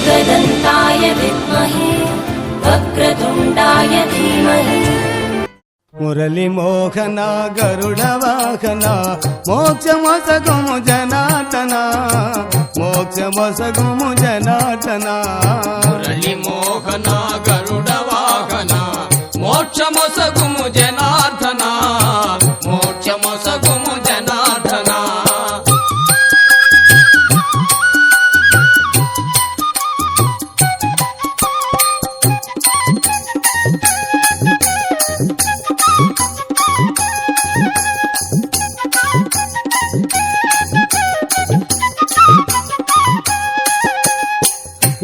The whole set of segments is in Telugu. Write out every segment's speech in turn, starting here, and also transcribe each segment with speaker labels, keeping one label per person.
Speaker 1: एकदन्ताय विद्महे वक्रतुण्डाय धीमहि।
Speaker 2: మురళి మోహన గరుడ వాహన మోక్షమొసగుము జనార్దన మోక్షమొసగుము జనార్దన
Speaker 3: మురళి మోహన గరుడ వాహన మోక్షమొసగుము జనార్దన మోక్షమొసగుము జనార్దన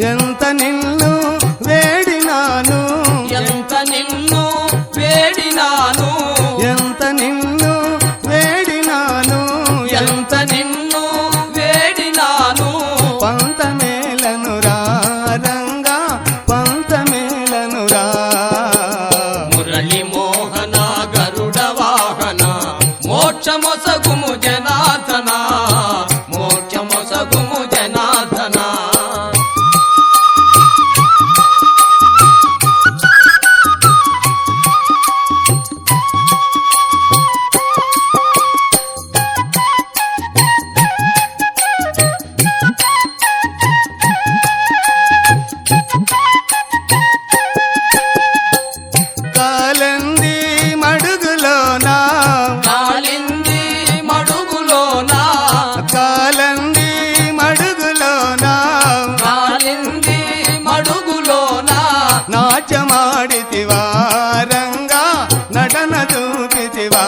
Speaker 2: ఎంత నిన్ను వేడినాను
Speaker 3: ఎంత నిన్ను వేడినాను
Speaker 2: ఎంత నిన్ను వేడినాను
Speaker 3: ఎంత నిన్ను వేడినాను
Speaker 2: పంతమేలను రంగా పంతమేలను
Speaker 3: మురళి మోహన గరుడ వాహన మోక్షమొసగుము జనార్దన మోక్షమొసగుము జనార్దన
Speaker 2: కాలంది మడుగులోనా
Speaker 3: కాలింది మడుగులోనా
Speaker 2: కాలంది మడుగులోనా
Speaker 3: కాలింది మడుగులోనా
Speaker 2: నాట్యమాడితివా రంగా నటన చూపితివా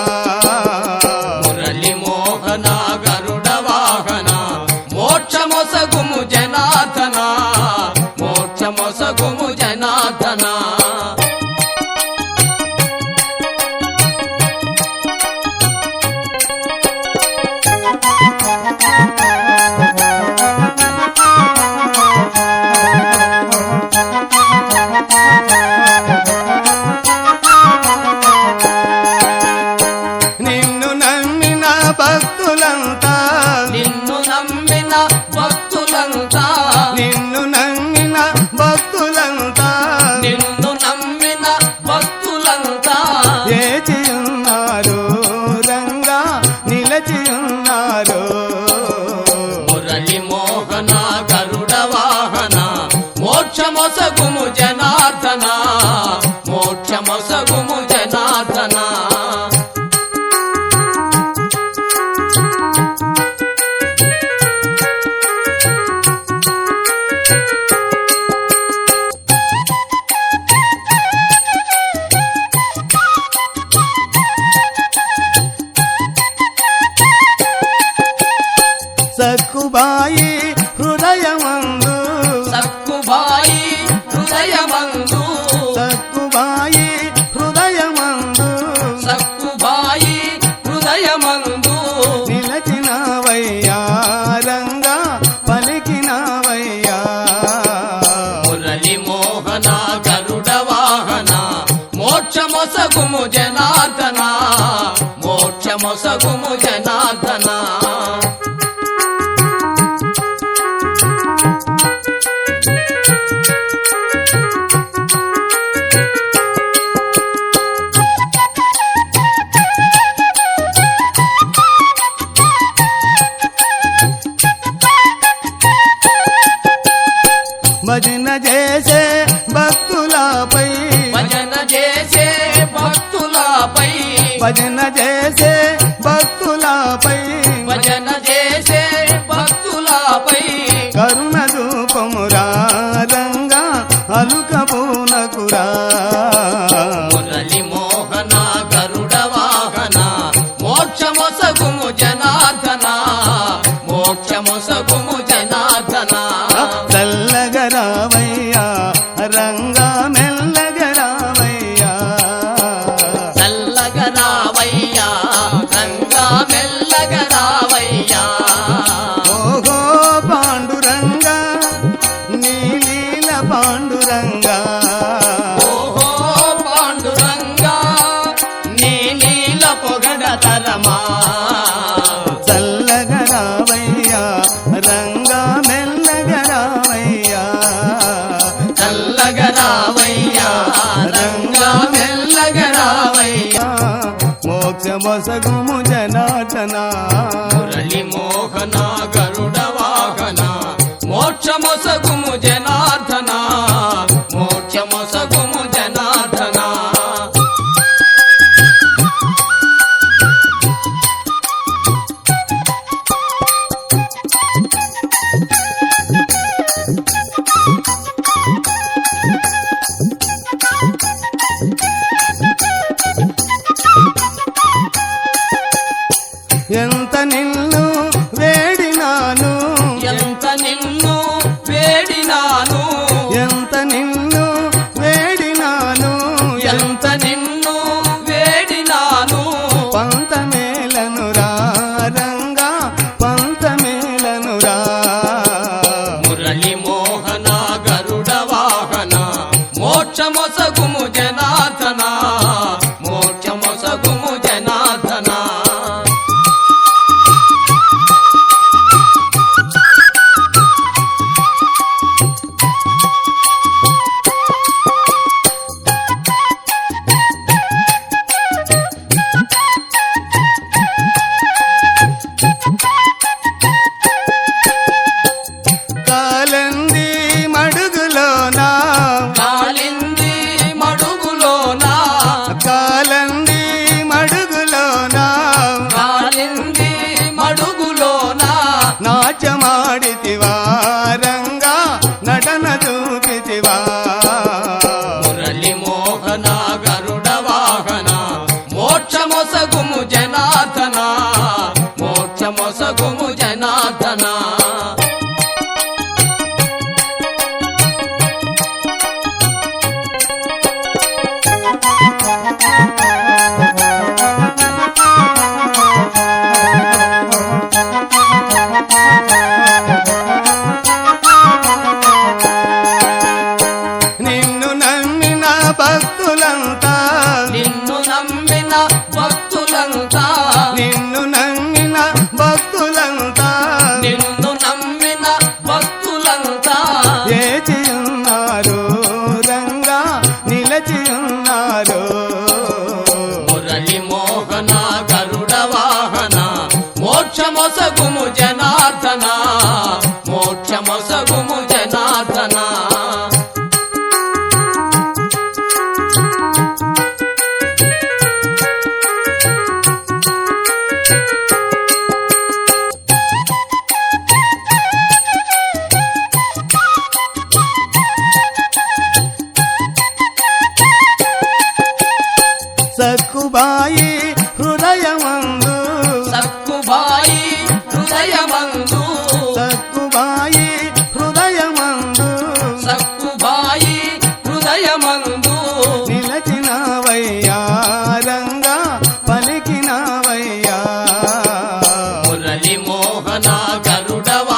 Speaker 3: మురళి మోహన గరుడ వాహన మోక్షమొసగుము జనార్దన మోక్షమొసగుము జనార్దన
Speaker 2: నిన్ను నమ్మిన భక్తులంతా
Speaker 3: నిన్ను నమ్మిన భక్తులంతా
Speaker 2: నిన్ను నమ్మిన భక్తులంతా
Speaker 3: నిన్ను నమ్మిన భక్తులంతా
Speaker 2: ఏచియున్నారు రంగా నిలచియున్నారు
Speaker 3: మురళి మోహన గరుడ వాహన మోక్షమొసగుము జనార్దన మోక్షమొసగుము జనార్దన
Speaker 2: సక్కుబాయి హృదయమందు
Speaker 3: సక్కుబాయి హృదయమందు
Speaker 2: సక్కుబాయి హృదయమందు
Speaker 3: సక్కుబాయి హృదయమందు
Speaker 2: నిలచినవయ్యా రంగా పలికినవయ్యా
Speaker 3: మురళి మోహన గరుడ వాహన మోక్షమొసగుము జనార్దన మోక్షమొసగుము జనార్దన
Speaker 2: భజన చేసే భక్తులపై
Speaker 3: భజన చేసే భక్తులపై
Speaker 2: భజన చేసే భక్తులపై
Speaker 3: భజన చేసే భక్తులపై
Speaker 2: కరుణ రూపమురా రంగా అలుకబూనకురా
Speaker 3: మురళి మోహన గరుడ వాహన మోక్షమొసగుము జనార్దన మోక్షమొసగుము జనార్దన
Speaker 2: చల్లగరావయ్యా రంగా మెల్లగరావయ్యా
Speaker 3: చల్లగరావయ్యా రంగా మెల్లగరావయ్యా
Speaker 2: ఓహో పాండురంగా నీలీల పాండురంగా
Speaker 3: ఓహో పాండురంగా నీ నీల పొగడతరమా
Speaker 2: చల్లగరావయ్యా రంగా మెల్లగరావయ్యా మోక్షమొసగుము జనార్దన
Speaker 3: మురళి మోహన గరుడ వాహన మోక్షమొసగుము జనార్దన మోక్షమొసగుము జనార్దన
Speaker 2: ఎంత నిన్ను వేడినాను
Speaker 3: ఎంత నిన్ను వేడినాను
Speaker 2: ఎంత నిన్ను వేడినాను
Speaker 3: ఎంత నిన్ను వేడినాను
Speaker 2: పంతమేలను రంగా పంతమేలను
Speaker 3: మురళి మోహన గరుడ వాహన మోక్షమొసగుము జనార్దన మోక్షమొసగుము జనార్దన
Speaker 2: కాలంది మడుగులోనా
Speaker 3: కాలింది మడుగులోన
Speaker 2: కాలంది మడుగులోనా
Speaker 3: కాలింది మడుగులోన
Speaker 2: నాట్యమాడితివా రంగా నటన చూపితివా
Speaker 3: మురళి మోహన గరుడ వాహన మోక్షమొసగుము జనార్దన మోక్షమొసగుము జనార్దన
Speaker 2: నిన్ను నమ్మిన భక్తులంతా
Speaker 3: నిన్ను నమ్మిన భక్తులంతా
Speaker 2: నిన్ను నమ్మిన భక్తులంతా
Speaker 3: నిన్ను నమ్మిన భక్తులంతా
Speaker 2: ఏచియున్నారు రంగా నిలచియున్నారు
Speaker 3: మురళి మోహన గరుడ వాహన మోక్షమొసగుము జనార్దన మోక్షమొసగుము జనార్దన
Speaker 2: సక్కుబాయి హృదయమందు